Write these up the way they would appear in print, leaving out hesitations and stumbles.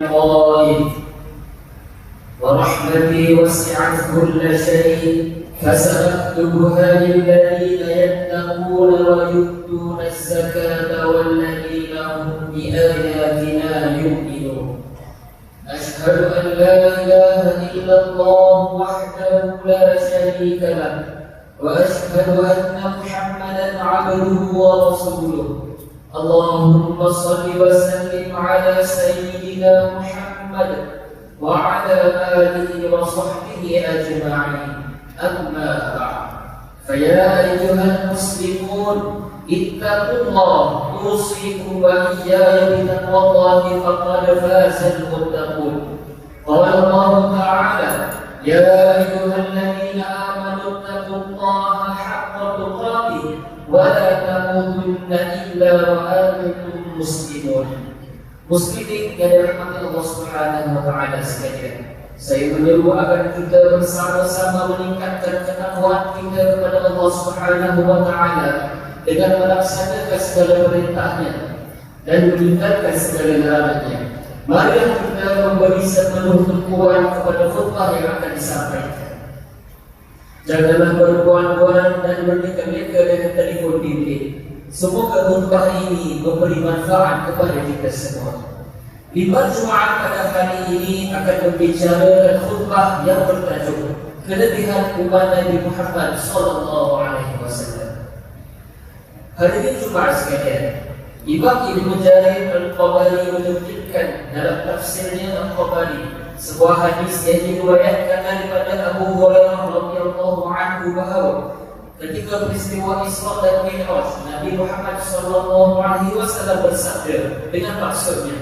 الله ورحمتي وسعت كل شيء فسأكتبها للذين يتقون ويؤتون الزكاة والذين هم بآياتنا يؤمنون. أشهد أن لا إله إلا الله وحده لا شريك له وأشهد أن محمدا عبده ورسوله. اللهم صل وسلم على سيدنا محمد وعلى آله وصحبه أجمعين. أما بعد، فيا أيها المسلمون اتقوا الله، أوصيكم وإياي بتقوى الله فقد فاز المتقون. قال الله تعالى: يا أيها الذين آمنوا اتقوا الله حق تقاته ولا تموتن إلا وأنتم مسلمون. Muslimin yang dirahmati Allah Subhanahu wa taala sekalian, saya menyeru agar kita bersama-sama meningkatkan ketakwaan kita kepada Allah Subhanahu wa taala dengan melaksanakan segala perintahnya dan meninggalkan segala larangannya. Marilah kita memberi sepenuh tumpuan kepada khutbah yang akan disampaikan. Janganlah berbual-bual dan berdeka-deka dengan telefon bimbit. Semoga khutbah ini memberi manfaat kepada kita semua. Lima Jumaat pada hari ini akan membicarakan khutbah yang bertajuk kelebihan umat Nabi Muhammad SAW. Hari ini Jumaat sekalian, Imam Ibnu Jarir Al-Qabari menyebutkan dalam tafsirnya Al-Qabari sebuah hadis yang diriwayatkan daripada Abu Hurairah radhiyallahu anhu bahawa ketika peristiwa Isra dan Mi'raj, Nabi Muhammad SAW bersabda dengan maksudnya,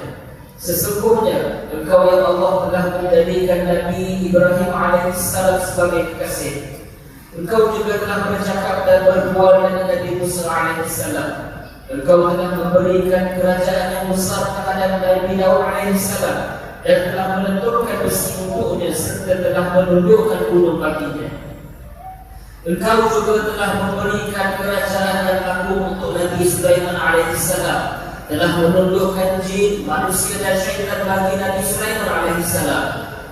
sesungguhnya engkau ya Allah telah menjadikan Nabi Ibrahim alaihissalam sebagai kekasih. Engkau juga telah bercakap dan berbual dengan Nabi Musa alaihissalam. Engkau telah memberikan kerajaan yang besar kepada Nabi Daud alaihissalam dan telah melenturkan besi untuknya serta telah menundukkan gunung baginya. Engkau juga telah memberikan kerajaan yang agung untuk Nabi Sulaiman alaihissalam, telah menundukkan jin, manusia dan syaitan bagi Nabi Sulaiman alaihissalam.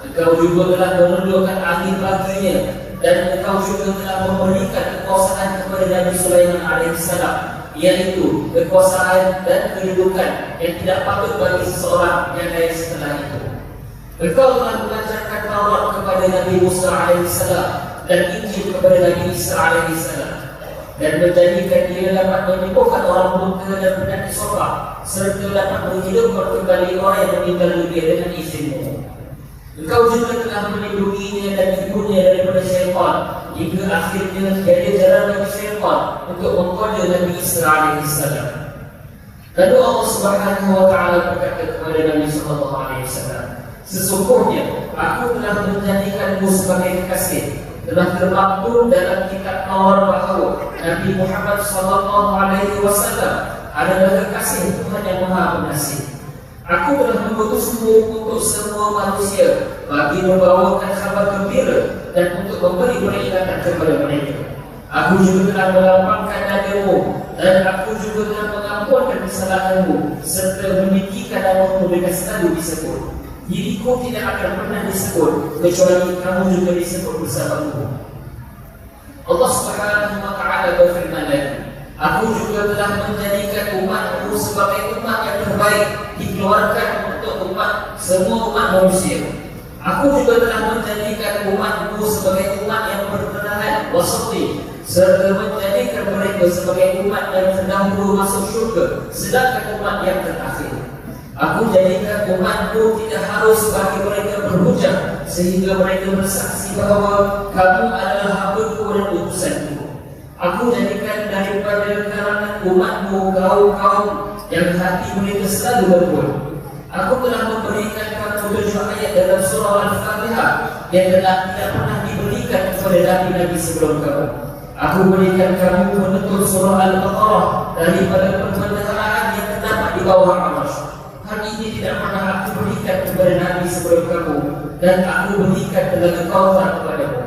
Engkau juga telah menundukkan angin baginya, dan engkau juga telah memberikan kekuasaan kepada Nabi Sulaiman alaihissalam, yaitu kekuasaan dan kedudukan yang tidak patut bagi seseorang yang lain setelah itu. Engkau telah mengajarkan Taurat kepada Nabi Musa alaihissalam dan Injil kepada Nabi Isa alaihissalam, dan menjadikan dia dapat menyembuhkan orang buta dan penyakit sopak, serta dapat menghidupkan kembali orang yang meninggal dunia dengan izinmu. Engkau juga telah melindunginya dan ibunya daripada syaitan, hingga akhirnya tiada jalan bagi syaitan untuk menggoda Nabi Isa alaihissalam. Lalu Allah Subhanahu wa taala berkata kepada Nabi sallallahu alaihi wasallam, sesungguhnya aku telah menjadikanmu sebagai kekasih. Telah termaktub dalam kitab Taurat bahawa Nabi Muhammad SAW adalah kekasih Tuhan yang Maha Pengasih. Aku telah mengutusmu untuk semua manusia bagi membawakan kabar gembira dan untuk memberi peringatan kepada mereka. Aku juga telah melapangkan nadamu dan aku juga telah mengampunkan kesalahanmu serta meninggikan namamu dengan selalu disebut. Diriku tidak akan pernah disebut kecuali kamu juga disebut bersamaku. Allah Subhanahu wa taala berfirman lagi, aku juga telah menjadikan umatku sebagai umat yang terbaik dikeluarkan untuk umat semua umat manusia. Aku juga telah menjadikan umatku sebagai umat yang berkenalan wasati, serta menjadikan mereka sebagai umat yang terdahulu masuk syurga, sedangkan umat yang terakhir aku jadikan umatku tidak harus bagi mereka berhujah, sehingga mereka bersaksi bahawa kamu adalah hamba-Ku dan utusan-Ku. Aku jadikan daripada kalangan umatmu kaum-kaum yang hati mereka selalu berbuat. Aku telah memberikan kamu 7 ayat dalam surah Al-Fatihah yang telah tidak pernah diberikan kepada Nabi-Nabi sebelum kamu. Aku berikan kamu menuntut surah Al-Baqarah daripada perbendaharaan yang terdapat di bawah Arasy. Hal ini tidak pernah aku berikan kepada Nabi sebelum kamu, dan aku berikan telaga Kautsar kepadamu.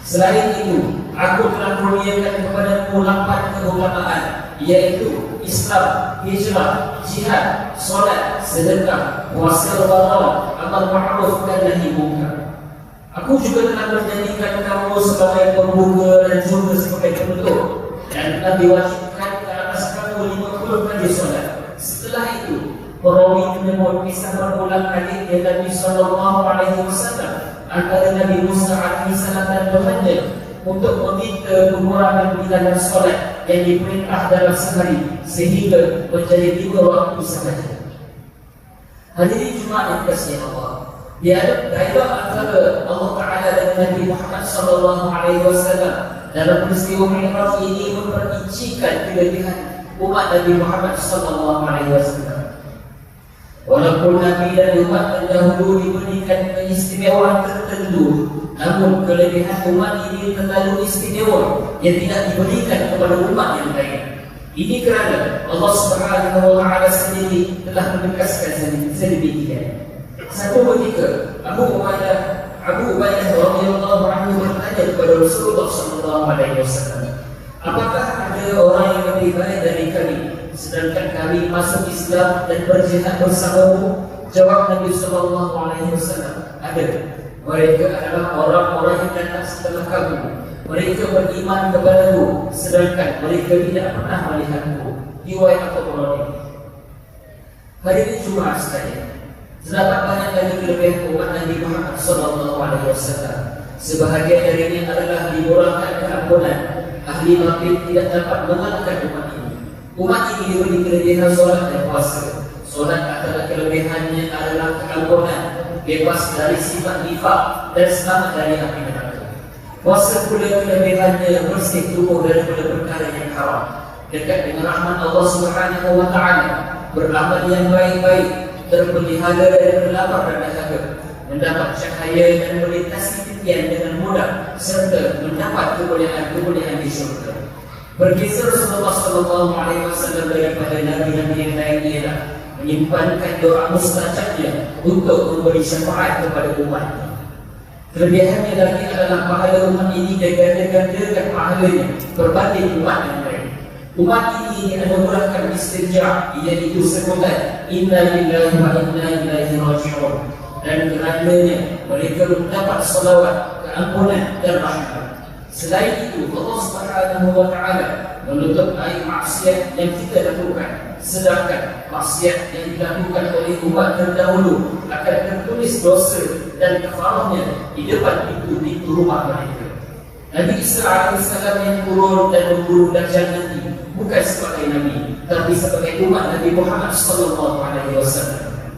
Selain itu, aku telah kurniakan kepadamu 8 keutamaan, yaitu Islam, hijrah, jihad, solat, sedekah, puasa Ramadan, amal ma'ruf dan nahi munkar. Aku juga telah menjadikan kamu sebagai pembuka dan juga sebagai penutup, dan telah diwajibkan ke atas kamu 50 kali solat. Setelah itu, perawi menyebut kisah berulang kali dari Nabi sallallahu alaihi wasallam antara Nabi Musa alaihi salam dan Tuhannya untuk meminta pengurangan bilangan solat yang diperintah dalam sehari sehingga menjadi 3 waktu sahaja. Hadirin Jumaat yang dikasihi Allah, dialog antara Allah Taala dan Nabi Muhammad sallallahu alaihi wasallam dalam peristiwa Mi'raj ini memperincikan kelebihan umat Nabi Muhammad sallallahu alaihi wasallam. Walaupun Nabi dan umat terdahulu diberikan keistimewaan tertentu, namun kelebihan umat ini terlalu istimewa yang tidak diberikan kepada umat yang lain. Ini kerana Allah Subhanahu wa Ta'ala sendiri telah menegaskan sedemikian. Satu ketika Abu Ubaidah radhiyallahu anhu bertanya kepada Rasulullah sallallahu alaihi wasallam, apakah ada orang yang lebih baik dari kami sedangkan kami masuk Islam dan berjihad bersamamu? Jawab Nabi sallallahu alaihi wasallam, ada. Mereka adalah orang-orang yang datang setelah kamu. Mereka beriman kepadaku sedangkan mereka tidak pernah melihatku. Riwayat At-Tabrani. Hadirin Jumaat sekalian, terdapat banyak lagi kelebihan umat Nabi Muhammad sallallahu alaihi wasallam. Sebahagian darinya adalah dimurahkan keampunan. Ahli batil tidak dapat mengalahkan umat ini. Umat ini diberi kelebihan solat dan puasa. Solat adalah kelebihannya adalah keampunan, bebas dari sifat nifak dan selamat dari api neraka. Puasa pula kelebihannya bersih tubuh daripada perkara yang haram, dekat dengan rahmat Allah Subhanahu wa Ta'ala, beramal yang baik-baik, terpelihara dari lapar dan dahaga, mendapat cahaya dan melintasi titian dengan mudah, serta mendapat kemuliaan di syurga. Berbeza Rasulullah sallallahu alaihi wasallam daripada nabi-nabi yang lain ialah menyimpankan doa mustajabnya untuk memberi syafaat kepada umat. Kelebihannya lagi adalah pahala umat ini diganda-gandakan pahalanya berbanding umat yang lain. Umat ini anugerahkan istirja', iaitu sebutan inna lillahi wa inna ilaihi raji'un, dan kerananya mereka mendapat salawat, keampunan dan rahmat. Selain itu, Allah Subhanahu wa Ta'ala menutup aib maksiat yang kita lakukan, sedangkan maksiat yang dilakukan oleh umat terdahulu akan tertulis dosa dan kafarahnya di depan pintu rumah mereka. Nabi Isa alaihissalam yang turun dan membunuh Dajjal nanti bukan sebagai Nabi, tapi sebagai umat Nabi Muhammad sallallahu alaihi wasallam.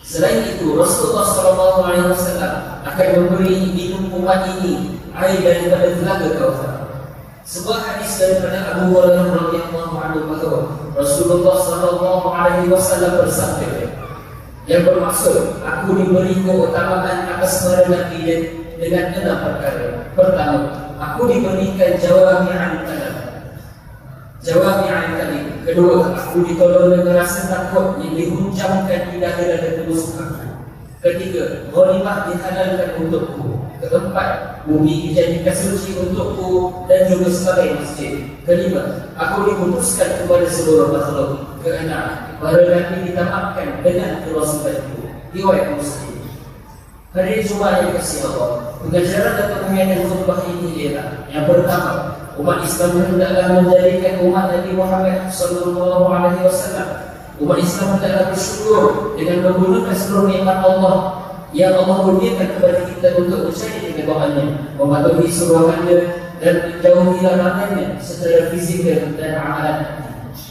Selain itu, Rasulullah sallallahu alaihi wasallam akan memberi minum umat ini air daripada telaga Kautsar. Sebuah hadis daripada Abu Hurairah radhiyallahu anhu bahawa Rasulullah sallallahu alaihi wasallam bersabda, yang bermaksud aku diberi keutamaan atas para nabi dengan 6 perkara. Pertama, aku diberikan jawami'an kalim. Kedua, aku ditolong dengan rasa takut yang dihunjamkan di dada-dada musuh. Ketiga, ghanimah dihalalkan untukku. Keempat, bumi dijadikan suci untukku dan juga sebagai masjid. Kelima, aku diputuskan kepada seluruh makhluk. Keenam, para nabi ditamatkan dengan kerasulanku. Riwayat Muslim. Hadirin Jumaat yang dikasihi Allah, pengajaran dan penghayatan khutbah ini ialah: yang pertama, umat Islam hendaklah menjadikan umat Nabi Muhammad sallallahu alaihi wasallam. Umat Islam hendaklah bersyukur dengan menggunakan seluruh nikmat Allah yang Allah kurniakan kepada kita untuk mencari kebebasannya, mematuhi suruhannya dan menjauhi larangannya secara fizikal dan amalan.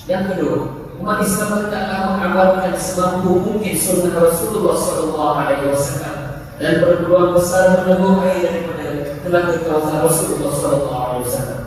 Yang kedua, umat Islam hendaklah mengamalkan semampu mungkin sunnah Rasulullah sallallahu alaihi wasallam dan berpeluang besar menebus air daripada telaga Kautsar Rasulullah sallallahu alaihi wasallam.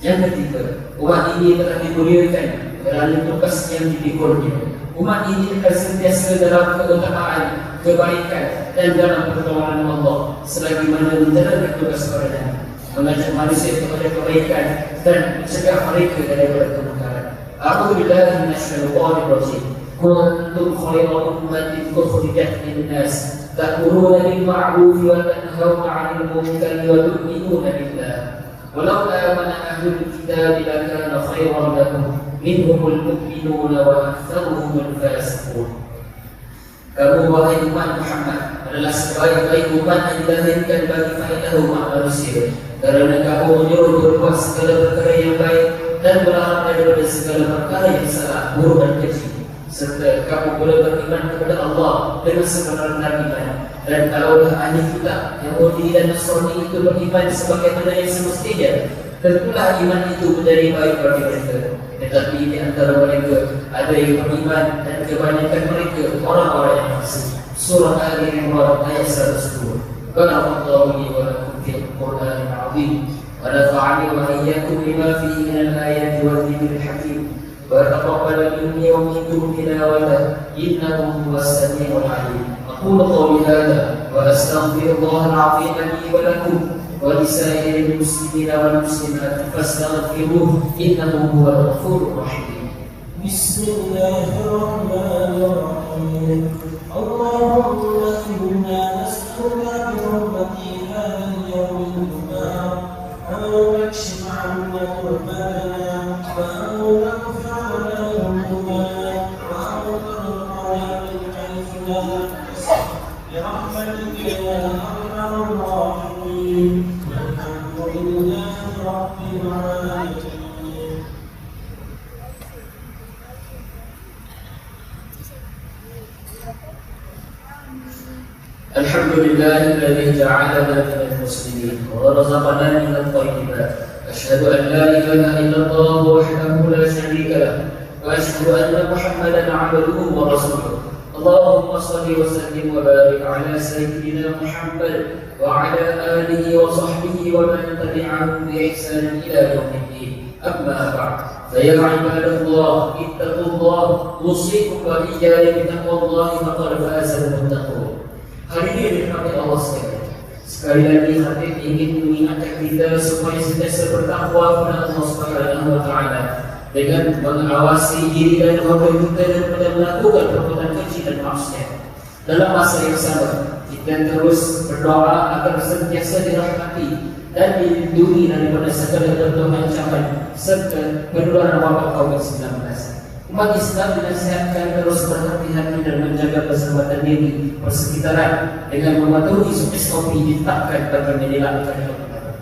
Yang ketiga, umat ini telah dimuliakan kerana tugas yang dipikulnya. Umat ini akan sentiasa dalam keutamaan, kebaikan dan dalam pertolongan Allah selagi mana menjalankan tugas kepada mengajak manusia kepada kebaikan dan mencegah mereka daripada kemungkaran. A'udzu billahi minasyaitonir rajim. Kuntum khayra ummatin ukhrijat lin-nas ta'muruna bil ma'ruf wa tanhauna 'anil munkari wa tu'minuna billah. Walau amana ahlul kitab lakana khayran lahum minhumul mu'minuna wa aktsaruhumul fasiqun. Kamu wahai umat Muhammad adalah sebaik-baik umat yang dilahirkan bagi faedah umat manusia, kerana kamu menyuruh berbuat segala perkara yang baik dan melarang daripada segala perkara yang salah, buruk dan keji, serta kamu boleh beriman kepada Allah dengan sebenar-benar iman. Dan kalaulah ahli kitab Yahudi dan Nasrani itu beriman sebagaimana yang semestinya, tentulah iman itu menjadi baik bagi mereka. Tetapi di antara mereka ada yang beriman dan kebanyakan mereka orang-orang yang fasik. Surah Al-Imran ayat 102. Barakallahu li wa lakum fil Qur'anil 'azim wa nafa'ani wa iyyakum bima fihi minal ayati wa dhikril hakim. Wa minni wa minkum tilawatan innahu huwas sami'ul 'alim. Aqulu qawli hadha wa astaghfirullahal 'azim li wa lakum ولسائر المسلمين والمسلمات فاستغفروه إنه هو الغفور الرحيم. بسم الله الرحمن الرحيم. اللهم إنا نسألك برحمة هذا اليوم المبارك أن تكشف عنا كربتنا وأن تغفر لنا ذنوبنا وأن ترزقنا من حيث لا نحتسب برحمتك يا أرحم الراحمين. والحمد لله رب العالمين. الحمد لله الذي جعلنا من المسلمين ورزقنا من الطيبات. أشهد أن لا إله إلا الله وحده لا شريك له وأشهد أن محمدا عبده ورسوله. اللهم صل وسلم وبارك على سيدنا محمد وعلى آله وصحبه ومن تبعهم بإحسان إلى يوم الدين. أما بعد، فيا عباد الله اتقوا الله، أوصيكم وإياي بتقوى الله فقد فاز المتقون. Hadirin dirahmati Allah sekalian. Sekali lagi Habib ingin mengingatkan kita supaya sentiasa bertakwa kepada Allah Subhanahu wa taala dengan mengawasi diri dan keluarga kita daripada melakukan perbuatan keji dan maksiat. Dalam masa yang sama, kita terus berdoa agar sentiasa dirahmati dan dilindungi daripada segala bentuk ancaman serta penularan wabak COVID-19. Umat Islam dinasihatkan terus berhati-hati dan menjaga keselamatan diri persekitaran dengan mematuhi SOP ditetapkan bagi menelakkan ibadah.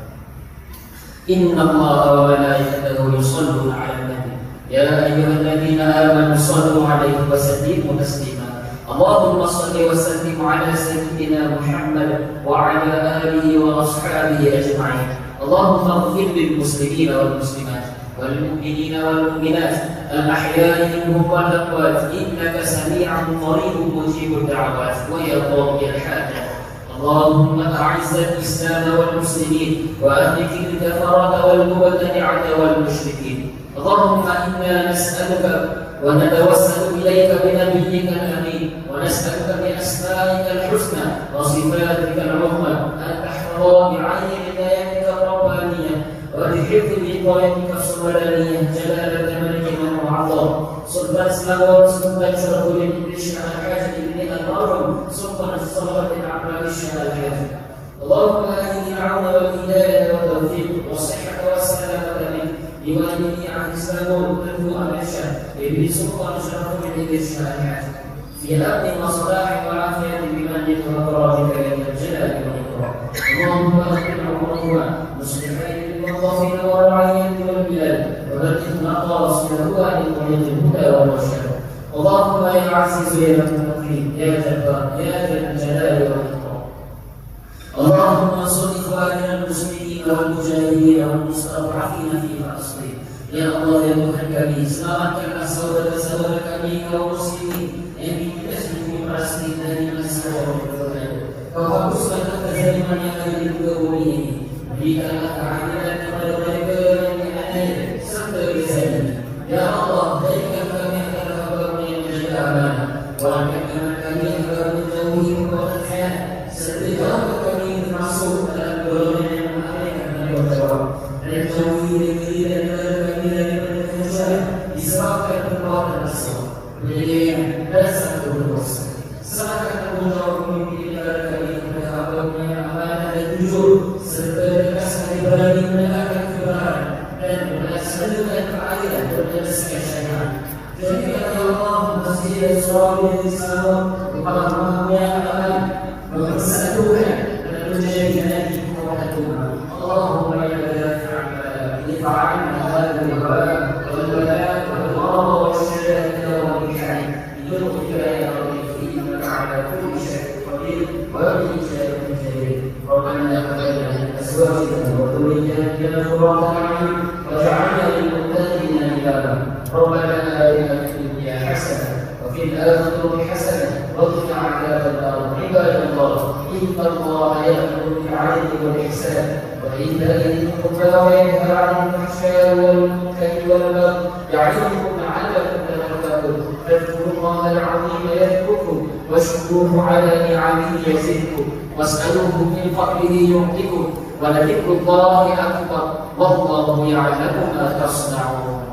Inna Allaha wa malaikatahu yusholluna 'alan nabi ya ayyuhalladzina amanu shallu 'alaihi wa sallimu taslima. Allahumma shalli wa sallim 'ala sayyidina Muhammad wa 'ala alihi wa ashabihi ajma'in. Allahumma ighfir lil muslimina wal muslimat wal mu'minina wal mu'minat الأحياء منهم والأموات إنك سميع قريب مجيب الدعوات ويا قاضي الحاجات. اللهم أعز الإسلام والمسلمين وأهلك الكفرة والمبتدعة والمشركين. اللهم إنا نسألك ونتوسل إليك بنبيك الأمين ونسألك بأسمائك الحسنى وصفاتك العظمى أن تحفظ بعين عنايتك الربانية وبحفظ وقايتك الصمدانية جلالة ملكنا وعظام سلطان سلاوات سلطان شرف للإبليس على الحاجة إليها الأرض سلطان الصلاة الأعمال الشهادة الحاجة. اللهم أهدني العون والهداية والتوفيق والصحة والسلامة منك لوالدي عن الإسلام والملك والإرشاد إبليس سلطان شرف للإبليس على الحاجة في أمن وصلاح وعافية بمنك وكرامك يا ذا الجلال والإكرام. اللهم أخرج عمرهما مسلمين للموظفين والرعية والبلاد وبلغ مقاصده عن طريق الهدى والرشاد. اللهم يا عزيز يا متقين يا جبار يا ذا الجلال والإكرام. اللهم انصر إخواننا المسلمين والمجاهدين والمستضعفين في فلسطين. يا الله يا Tuhan kami, selamatkanlah saudara-saudara kami kaum muslimin yang ditindas di Palestina dan di Mesir dan Jordan. Kau hapuskan kezaliman yang ada di muka bumi ini. Berikanlah keadilan kepada mereka yang dianiaya serta dizalimi. Ya Allah, jadikan kami antara hamba-Mu yang menjaga amanah. Walaupun kami agar menjauhi perbuatan khianat serta jauhkan kami termasuk dalam golongan yang mengabaikan tanggungjawab dan jauhi negeri dan negara kami daripada kehancuran disebabkan perbuatan nasional, penyediaan dan satu berdosa. Serahkan tanggungjawab pemimpin negara kami kepada hamba-Mu yang amanah dan jujur serta berani menegakkan kebenaran dan melaksanakan keadilan berdasarkan والدين ولسائر المسلمين. ربنا هب لنا من ازواجنا وذرياتنا قرة اعين واجعلنا للمتقين اماما. ربنا آتنا في الدنيا حسنة وفي الآخرة حسنة وقنا عذاب النار. عباد الله، إن الله يأمر بالعدل والإحسان وإيتاء ذي القربى وينهى عن الفحشاء والمنكر والبغي يعظكم لعلكم تذكرون. فاذكروا الله العظيم يذكركم واشكروه على نعمه يزدكم واسألوه من فضله يعطكم ولذكر الله أكبر والله يعلم ما تصنعون.